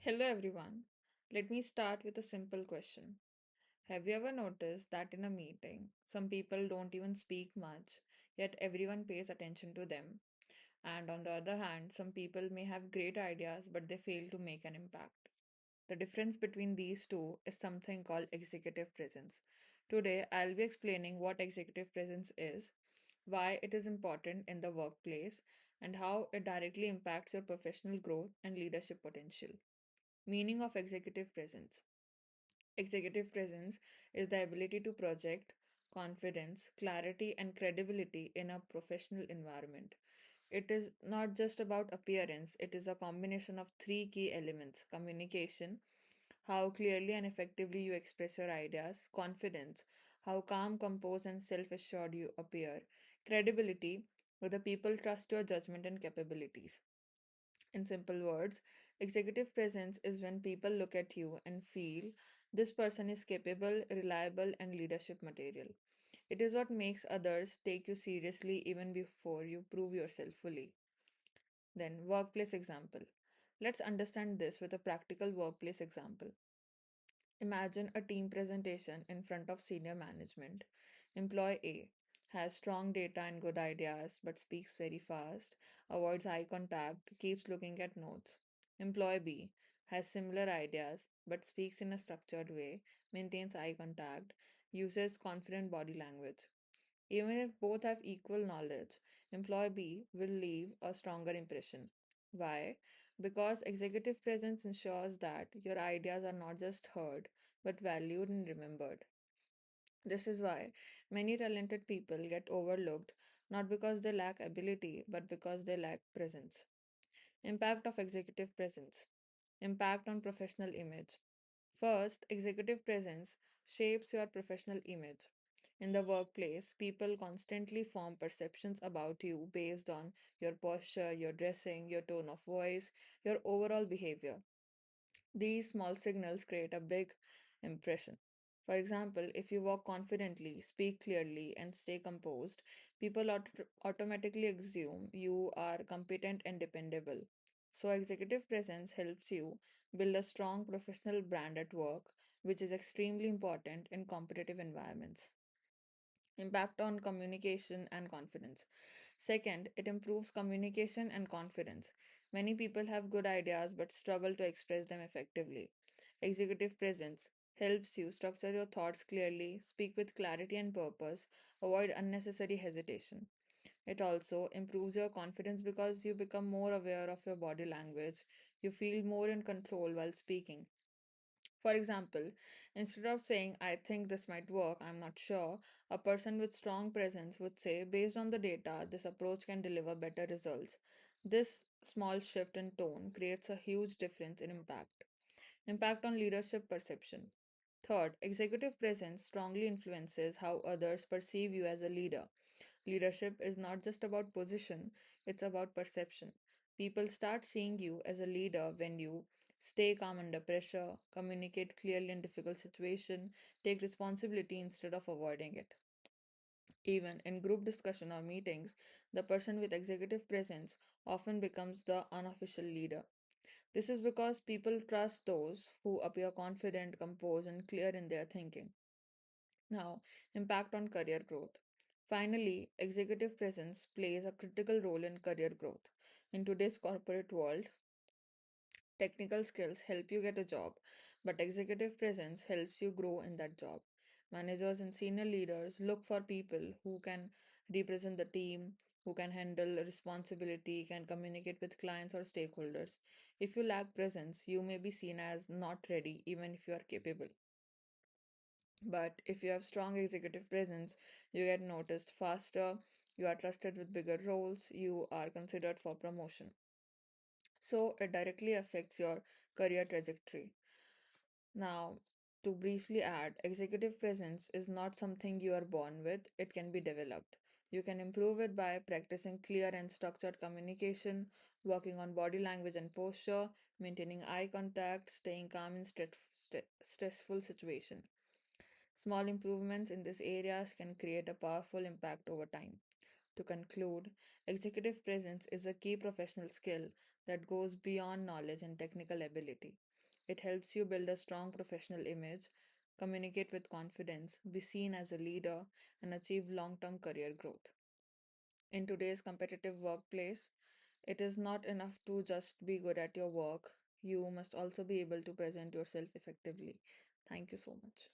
Hello everyone. Let me start with a simple question. Have you ever noticed that in a meeting, some people don't even speak much, yet everyone pays attention to them? And on the other hand, some people may have great ideas, but they fail to make an impact. The difference between these two is something called executive presence. Today, I'll be explaining what executive presence is, why it is important in the workplace, and how it directly impacts your professional growth and leadership potential. Meaning of executive presence. Executive presence is the ability to project confidence, clarity, and credibility in a professional environment. It is not just about appearance, it is a combination of three key elements: communication, how clearly and effectively you express your ideas; confidence, how calm, composed, and self assured you appear; credibility, whether people trust your judgment and capabilities. In simple words, executive presence is when people look at you and feel this person is capable, reliable, and leadership material. It is what makes others take you seriously even before you prove yourself fully. Then, workplace example. Let's understand this with a practical workplace example. Imagine a team presentation in front of senior management. Employee A has strong data and good ideas but speaks very fast, avoids eye contact, keeps looking at notes. Employee B has similar ideas but speaks in a structured way, maintains eye contact, uses confident body language. Even if both have equal knowledge, employee B will leave a stronger impression. Why? Because executive presence ensures that your ideas are not just heard, but valued and remembered. This is why many talented people get overlooked, not because they lack ability, but because they lack presence. Impact of executive presence. Impact on professional image. First, executive presence shapes your professional image. In the workplace, people constantly form perceptions about you based on your posture, your dressing, your tone of voice, your overall behavior. These small signals create a big impression. For example, if you walk confidently, speak clearly, and stay composed, people automatically assume you are competent and dependable. So, executive presence helps you build a strong professional brand at work, which is extremely important in competitive environments. Impact on communication and confidence. Second, it improves communication and confidence. Many people have good ideas but struggle to express them effectively. Executive presence helps you structure your thoughts clearly, speak with clarity and purpose, avoid unnecessary hesitation. It also improves your confidence because you become more aware of your body language. You feel more in control while speaking. For example, instead of saying, I think this might work, I'm not sure, a person with strong presence would say, based on the data, this approach can deliver better results. This small shift in tone creates a huge difference in impact. Impact on leadership perception. Third, executive presence strongly influences how others perceive you as a leader. Leadership is not just about position, it's about perception. People start seeing you as a leader when you stay calm under pressure, communicate clearly in difficult situations, take responsibility instead of avoiding it. Even in group discussion or meetings, the person with executive presence often becomes the unofficial leader. This is because people trust those who appear confident, composed, and clear in their thinking. Now, impact on career growth. Finally, executive presence plays a critical role in career growth. In today's corporate world, technical skills help you get a job, but executive presence helps you grow in that job. Managers and senior leaders look for people who can represent the team, who can handle responsibility, can communicate with clients or stakeholders. If you lack presence, you may be seen as not ready, even if you are capable. But if you have strong executive presence, you get noticed faster, you are trusted with bigger roles, you are considered for promotion. So it directly affects your career trajectory. Now, to briefly add, executive presence is not something you are born with, it can be developed. You can improve it by practicing clear and structured communication, working on body language and posture, maintaining eye contact, staying calm in stressful situations. Small improvements in these areas can create a powerful impact over time. To conclude, executive presence is a key professional skill that goes beyond knowledge and technical ability. It helps you build a strong professional image, communicate with confidence, be seen as a leader, and achieve long term career growth. In today's competitive workplace, it is not enough to just be good at your work. You must also be able to present yourself effectively. Thank you so much.